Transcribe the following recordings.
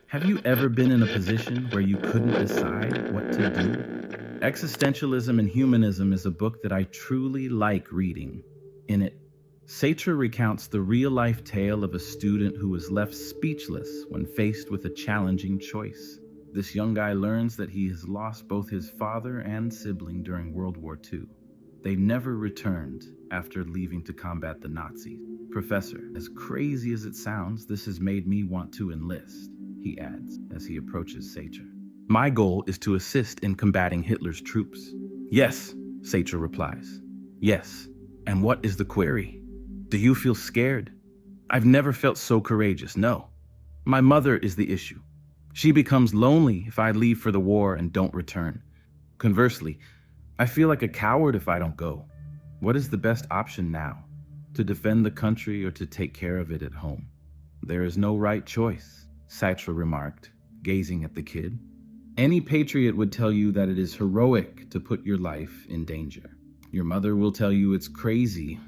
Have you ever been in a position where you couldn't decide what to do? Existentialism and Humanism is a book that I truly like reading. In it, Sartre recounts the real life tale of a student who was left speechless when faced with a challenging choice. This young guy learns that he has lost both his father and sibling during World War II. They never returned after leaving to combat the Nazis. Professor, as crazy as it sounds, this has made me want to enlist, he adds as he approaches Sartre. My goal is to assist in combating Hitler's troops. Yes, Sartre replies. Yes. And what is the query? Do you feel scared? I've never felt so courageous, no. My mother is the issue. She becomes lonely if I leave for the war and don't return. Conversely, I feel like a coward if I don't go. What is the best option now? To defend the country or to take care of it at home? There is no right choice, Sartre remarked, gazing at the kid. Any patriot would tell you that it is heroic to put your life in danger. Your mother will tell you it's crazy.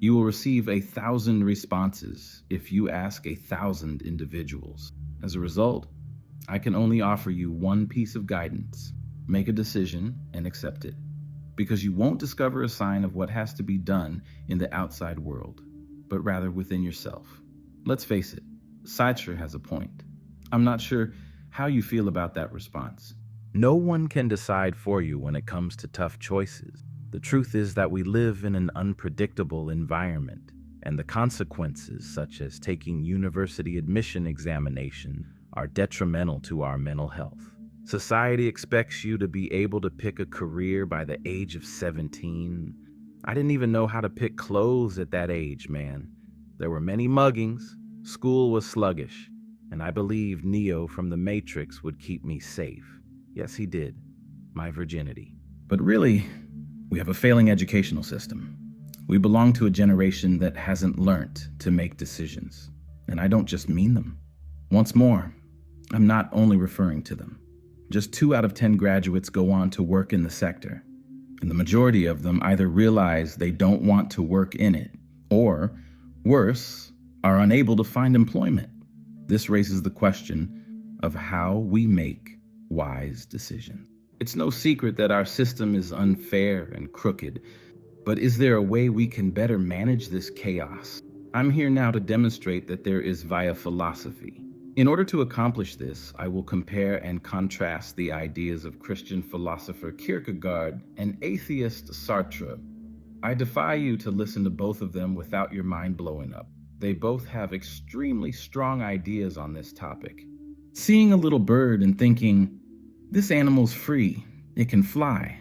You will receive 1,000 responses if you ask 1,000 individuals. As a result, I can only offer you one piece of guidance. Make a decision and accept it, because you won't discover a sign of what has to be done in the outside world, but rather within yourself. Let's face it, Sartre has a point. I'm not sure how you feel about that response. No one can decide for you when it comes to tough choices. The truth is that we live in an unpredictable environment, and the consequences, such as taking university admission examination, are detrimental to our mental health. Society expects you to be able to pick a career by the age of 17. I didn't even know how to pick clothes at that age, man. There were many muggings, school was sluggish, and I believed Neo from the Matrix would keep me safe. Yes, he did. My virginity. But really, we have a failing educational system. We belong to a generation that hasn't learnt to make decisions. And I don't just mean them. Once more, I'm not only referring to them. Just 2 out of 10 graduates go on to work in the sector. And the majority of them either realize they don't want to work in it, or, worse, are unable to find employment. This raises the question of how we make wise decisions. It's no secret that our system is unfair and crooked, but is there a way we can better manage this chaos? I'm here now to demonstrate that there is via philosophy. In order to accomplish this, I will compare and contrast the ideas of Christian philosopher Kierkegaard and atheist Sartre. I defy you to listen to both of them without your mind blowing up. They both have extremely strong ideas on this topic. Seeing a little bird and thinking, this animal's free, it can fly,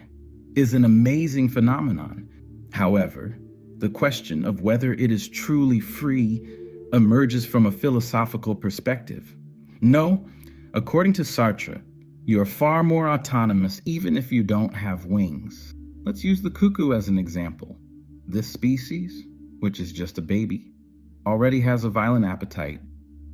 is an amazing phenomenon. However, the question of whether it is truly free emerges from a philosophical perspective. No, according to Sartre, you are far more autonomous even if you don't have wings. Let's use the cuckoo as an example. This species, which is just a baby, already has a violent appetite.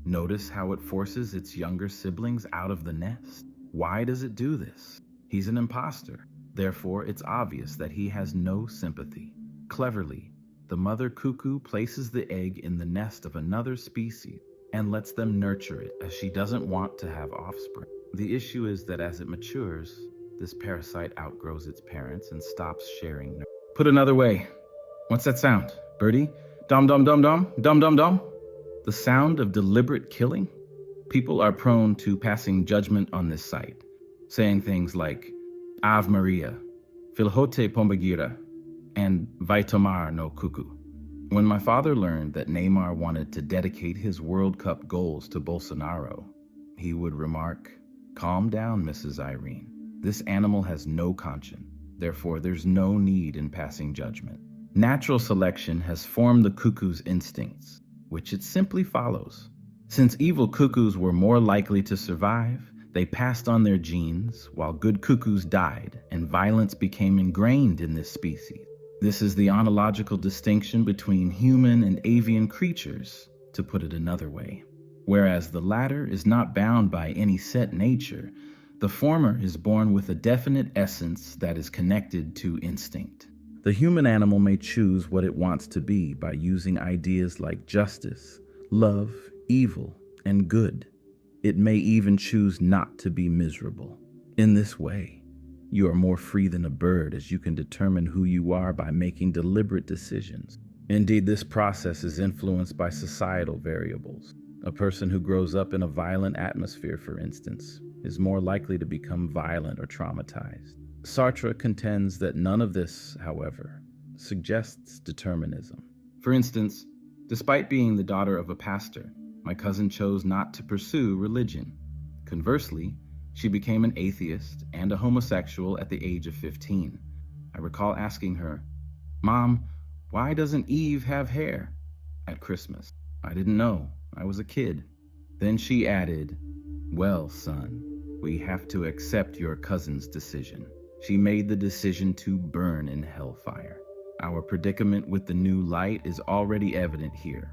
Notice how it forces its younger siblings out of the nest. Why does it do this? He's an imposter. Therefore, it's obvious that he has no sympathy. Cleverly, the mother cuckoo places the egg in the nest of another species and lets them nurture it, as she doesn't want to have offspring. The issue is that as it matures, this parasite outgrows its parents and stops sharing. Put another way, what's that sound? Birdie? Dum dum dum dum? Dum dum dum? The sound of deliberate killing? People are prone to passing judgment on this site, saying things like Ave Maria, Filhote Pombagira, and Vai tomar no cuckoo. When my father learned that Neymar wanted to dedicate his World Cup goals to Bolsonaro, he would remark, calm down, Mrs. Irene. This animal has no conscience. Therefore, there's no need in passing judgment. Natural selection has formed the cuckoo's instincts, which it simply follows. Since evil cuckoos were more likely to survive, they passed on their genes, while good cuckoos died, and violence became ingrained in this species. This is the ontological distinction between human and avian creatures, to put it another way. Whereas the latter is not bound by any set nature, the former is born with a definite essence that is connected to instinct. The human animal may choose what it wants to be by using ideas like justice, love, evil, and good. It may even choose not to be miserable. In this way, you are more free than a bird, as you can determine who you are by making deliberate decisions. Indeed, this process is influenced by societal variables. A person who grows up in a violent atmosphere, for instance, is more likely to become violent or traumatized. Sartre contends that none of this, however, suggests determinism. For instance, despite being the daughter of a pastor, my cousin chose not to pursue religion. Conversely, she became an atheist and a homosexual at the age of 15. I recall asking her, "Mom, why doesn't Eve have hair?" at Christmas. I didn't know. I was a kid. Then she added, "Well, son, we have to accept your cousin's decision. She made the decision to burn in hellfire." Our predicament with the new light is already evident here.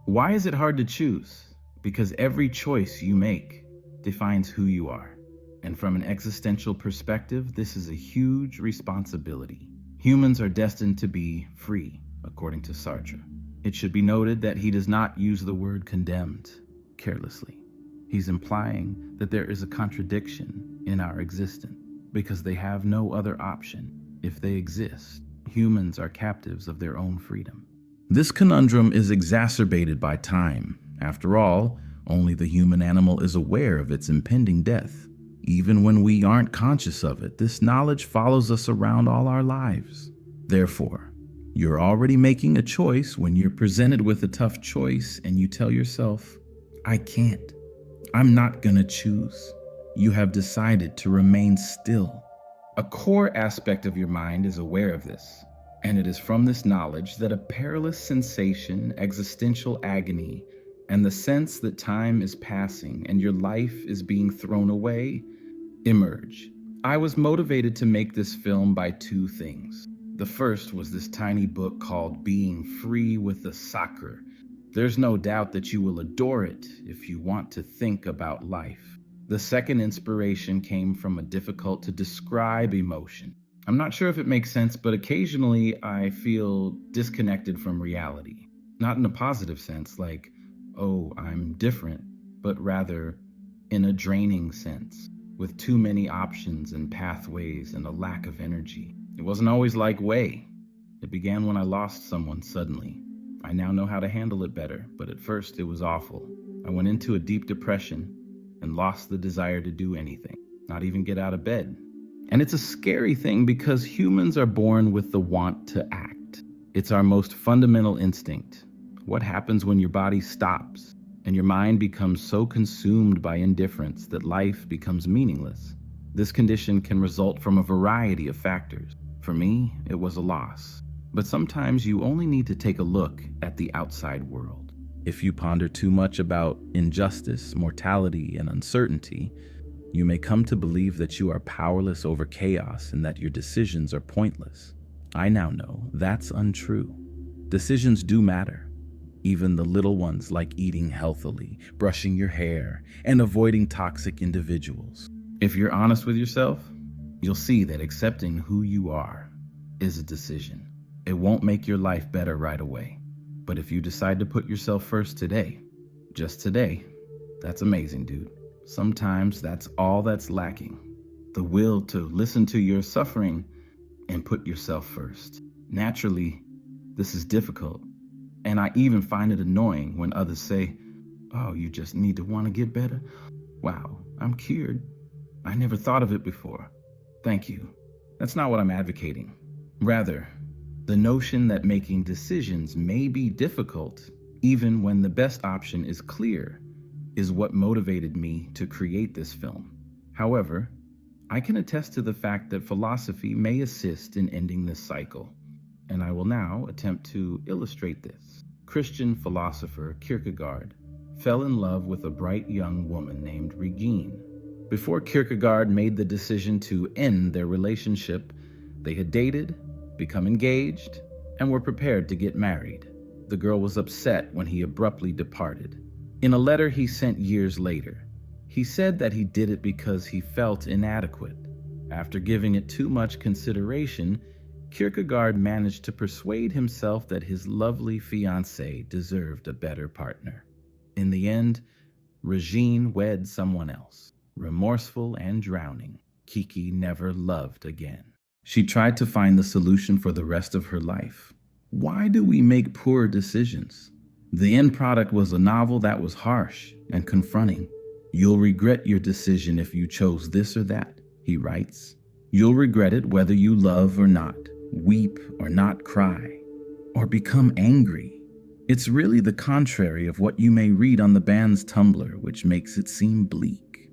Why is it hard to choose? Because every choice you make defines who you are. And from an existential perspective, this is a huge responsibility. Humans are destined to be free, according to Sartre. It should be noted that he does not use the word condemned carelessly. He's implying that there is a contradiction in our existence, because they have no other option. If they exist, humans are captives of their own freedom. This conundrum is exacerbated by time. After all, only the human animal is aware of its impending death. Even when we aren't conscious of it, this knowledge follows us around all our lives. Therefore, you're already making a choice when you're presented with a tough choice and you tell yourself, "I can't. I'm not gonna choose." You have decided to remain still. A core aspect of your mind is aware of this, and it is from this knowledge that a perilous sensation, existential agony, and the sense that time is passing and your life is being thrown away emerge. I was motivated to make this film by two things. The first was this tiny book called Being Free with the Sacre. There's no doubt that you will adore it if you want to think about life. The second inspiration came from a difficult to describe emotion. I'm not sure if it makes sense, but occasionally I feel disconnected from reality. Not in a positive sense, like, "Oh, I'm different," but rather in a draining sense, with too many options and pathways and a lack of energy. It wasn't always like way. It began when I lost someone suddenly. I now know how to handle it better, but at first it was awful. I went into a deep depression and lost the desire to do anything, not even get out of bed. And it's a scary thing because humans are born with the want to act. It's our most fundamental instinct. What happens when your body stops and your mind becomes so consumed by indifference that life becomes meaningless? This condition can result from a variety of factors. For me, it was a loss. But sometimes you only need to take a look at the outside world. If you ponder too much about injustice, mortality, and uncertainty, you may come to believe that you are powerless over chaos and that your decisions are pointless. I now know that's untrue. Decisions do matter. Even the little ones like eating healthily, brushing your hair, and avoiding toxic individuals. If you're honest with yourself, you'll see that accepting who you are is a decision. It won't make your life better right away. But if you decide to put yourself first today, just today, that's amazing, dude. Sometimes that's all that's lacking. The will to listen to your suffering and put yourself first. Naturally, this is difficult. And I even find it annoying when others say, "Oh, you just need to want to get better." Wow, I'm cured. I never thought of it before. Thank you. That's not what I'm advocating. Rather, the notion that making decisions may be difficult, even when the best option is clear, is what motivated me to create this film. However, I can attest to the fact that philosophy may assist in ending this cycle, and I will now attempt to illustrate this. Christian philosopher Kierkegaard fell in love with a bright young woman named Regine. Before Kierkegaard made the decision to end their relationship, they had dated, become engaged, and were prepared to get married. The girl was upset when he abruptly departed. In a letter he sent years later, he said that he did it because he felt inadequate. After giving it too much consideration, Kierkegaard managed to persuade himself that his lovely fiancée deserved a better partner. In the end, Regine wed someone else. Remorseful and drowning, Kiki never loved again. She tried to find the solution for the rest of her life. Why do we make poor decisions? The end product was a novel that was harsh and confronting. You'll regret your decision if you chose this or that, he writes. You'll regret it whether you love or not, weep or not cry, or become angry. It's really the contrary of what you may read on the band's Tumblr, which makes it seem bleak.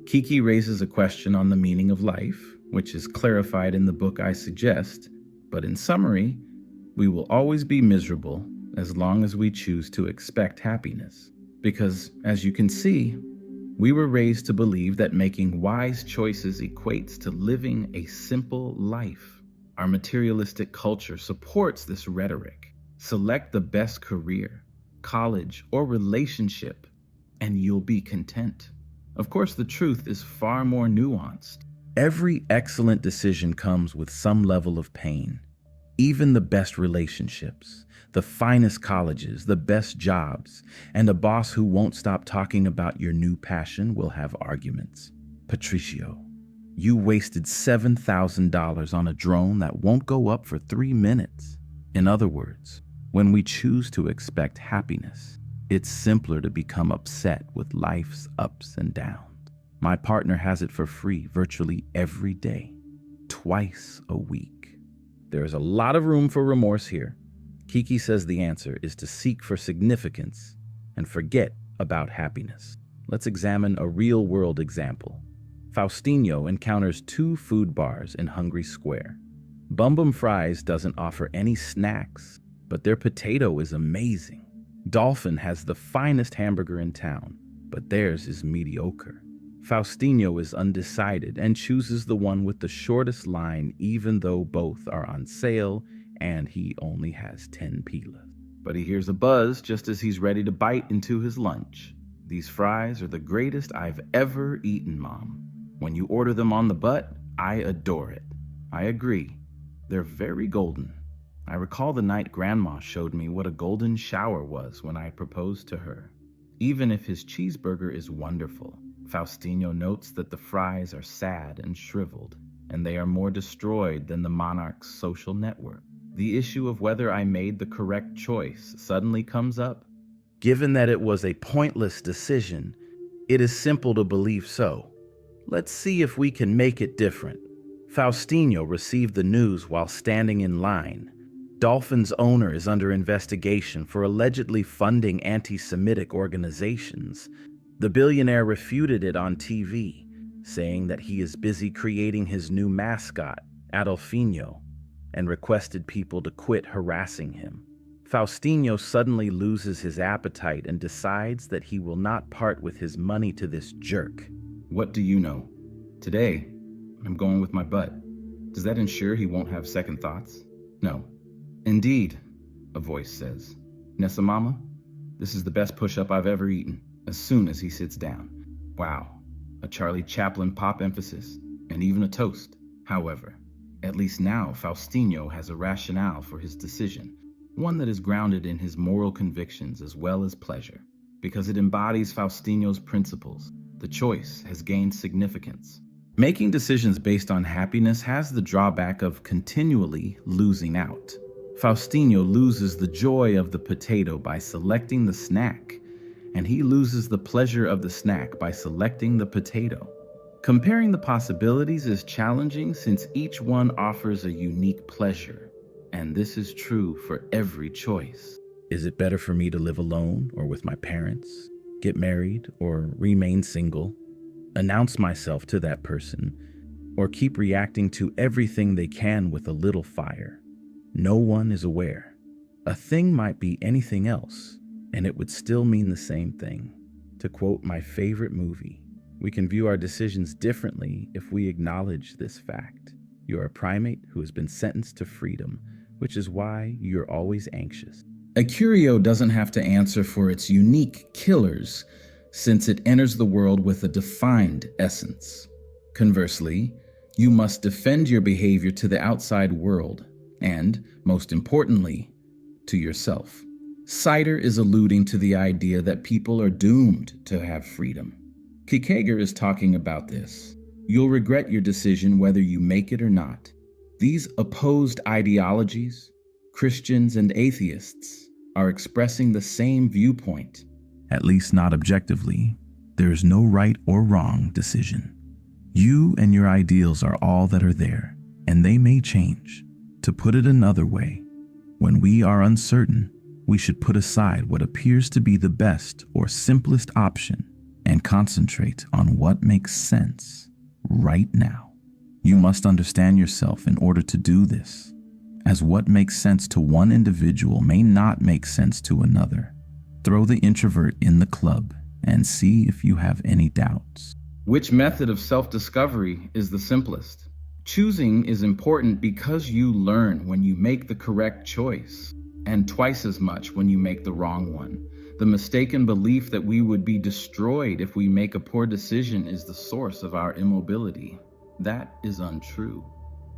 Kiki raises a question on the meaning of life, which is clarified in the book I suggest, but in summary, we will always be miserable as long as we choose to expect happiness. Because, as you can see, we were raised to believe that making wise choices equates to living a simple life. Our materialistic culture supports this rhetoric. Select the best career, college, or relationship, and you'll be content. Of course, the truth is far more nuanced. Every excellent decision comes with some level of pain. Even the best relationships, the finest colleges, the best jobs, and a boss who won't stop talking about your new passion will have arguments. Patricio, you wasted $7,000 on a drone that won't go up for 3 minutes. In other words, when we choose to expect happiness, it's simpler to become upset with life's ups and downs. My partner has it for free virtually every day, twice a week. There is a lot of room for remorse here. Kiki says the answer is to seek for significance and forget about happiness. Let's examine a real-world example. Faustino encounters 2 food bars in Hungry Square. Bum Bum Fries doesn't offer any snacks, but their potato is amazing. Dolphin has the finest hamburger in town, but theirs is mediocre. Faustino is undecided and chooses the one with the shortest line even though both are on sale and he only has 10 pilas. But he hears a buzz just as he's ready to bite into his lunch. These fries are the greatest I've ever eaten, Mom. When you order them on the butt, I adore it. I agree. They're very golden. I recall the night Grandma showed me what a golden shower was when I proposed to her. Even if his cheeseburger is wonderful, Faustino notes that the fries are sad and shriveled, and they are more destroyed than the monarch's social network. The issue of whether I made the correct choice suddenly comes up. Given that it was a pointless decision, it is simple to believe so. Let's see if we can make it different. Faustino received the news while standing in line. Dolphin's owner is under investigation for allegedly funding anti-Semitic organizations. The billionaire refuted it on TV, saying that he is busy creating his new mascot, Adolfinho, and requested people to quit harassing him. Faustino suddenly loses his appetite and decides that he will not part with his money to this jerk. What do you know? Today, I'm going with my butt. Does that ensure he won't have second thoughts? No. Indeed, a voice says. Nessa Mama, this is the best push-up I've ever eaten, as soon as he sits down. Wow, a Charlie Chaplin pop emphasis, and even a toast. However, at least now Faustino has a rationale for his decision, one that is grounded in his moral convictions as well as pleasure. Because it embodies Faustino's principles, the choice has gained significance. Making decisions based on happiness has the drawback of continually losing out. Faustino loses the joy of the potato by selecting the snack, and he loses the pleasure of the snack by selecting the potato. Comparing the possibilities is challenging since each one offers a unique pleasure, and this is true for every choice. Is it better for me to live alone or with my parents, get married or remain single, announce myself to that person, or keep reacting to everything they can with a little fire? No one is aware. A thing might be anything else, and it would still mean the same thing. To quote my favorite movie, we can view our decisions differently if we acknowledge this fact. You're a primate who has been sentenced to freedom, which is why you're always anxious. A curio doesn't have to answer for its unique killers, since it enters the world with a defined essence. Conversely, you must defend your behavior to the outside world, and, most importantly, to yourself. Sartre is alluding to the idea that people are doomed to have freedom. Kierkegaard is talking about this. You'll regret your decision whether you make it or not. These opposed ideologies, Christians and atheists, are expressing the same viewpoint. At least not objectively. There is no right or wrong decision. You and your ideals are all that are there, and they may change. To put it another way, when we are uncertain, we should put aside what appears to be the best or simplest option and concentrate on what makes sense right now. You must understand yourself in order to do this, as what makes sense to one individual may not make sense to another. Throw the introvert in the club and see if you have any doubts. Which method of self-discovery is the simplest? Choosing is important because you learn when you make the correct choice, and twice as much when you make the wrong one. The mistaken belief that we would be destroyed if we make a poor decision is the source of our immobility. That is untrue,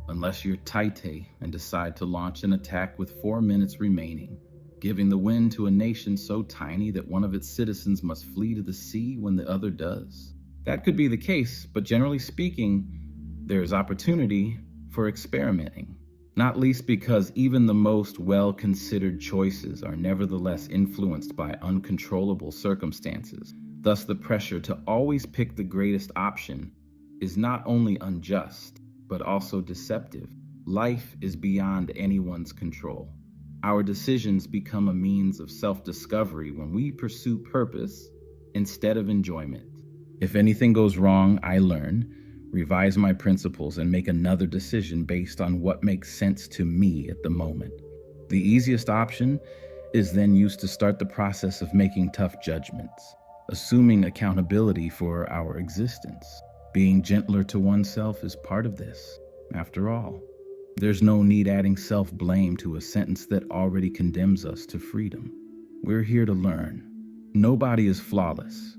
unless you're Taite and decide to launch an attack with 4 minutes remaining, giving the win to a nation so tiny that one of its citizens must flee to the sea when the other does. That could be the case, but generally speaking, there's opportunity for experimenting. Not least because even the most well-considered choices are nevertheless influenced by uncontrollable circumstances. Thus, the pressure to always pick the greatest option is not only unjust, but also deceptive. Life is beyond anyone's control. Our decisions become a means of self-discovery when we pursue purpose instead of enjoyment. If anything goes wrong, I learn, revise my principles, and make another decision based on what makes sense to me at the moment. The easiest option is then used to start the process of making tough judgments, assuming accountability for our existence. Being gentler to oneself is part of this. After all, there's no need adding self-blame to a sentence that already condemns us to freedom. We're here to learn. Nobody is flawless.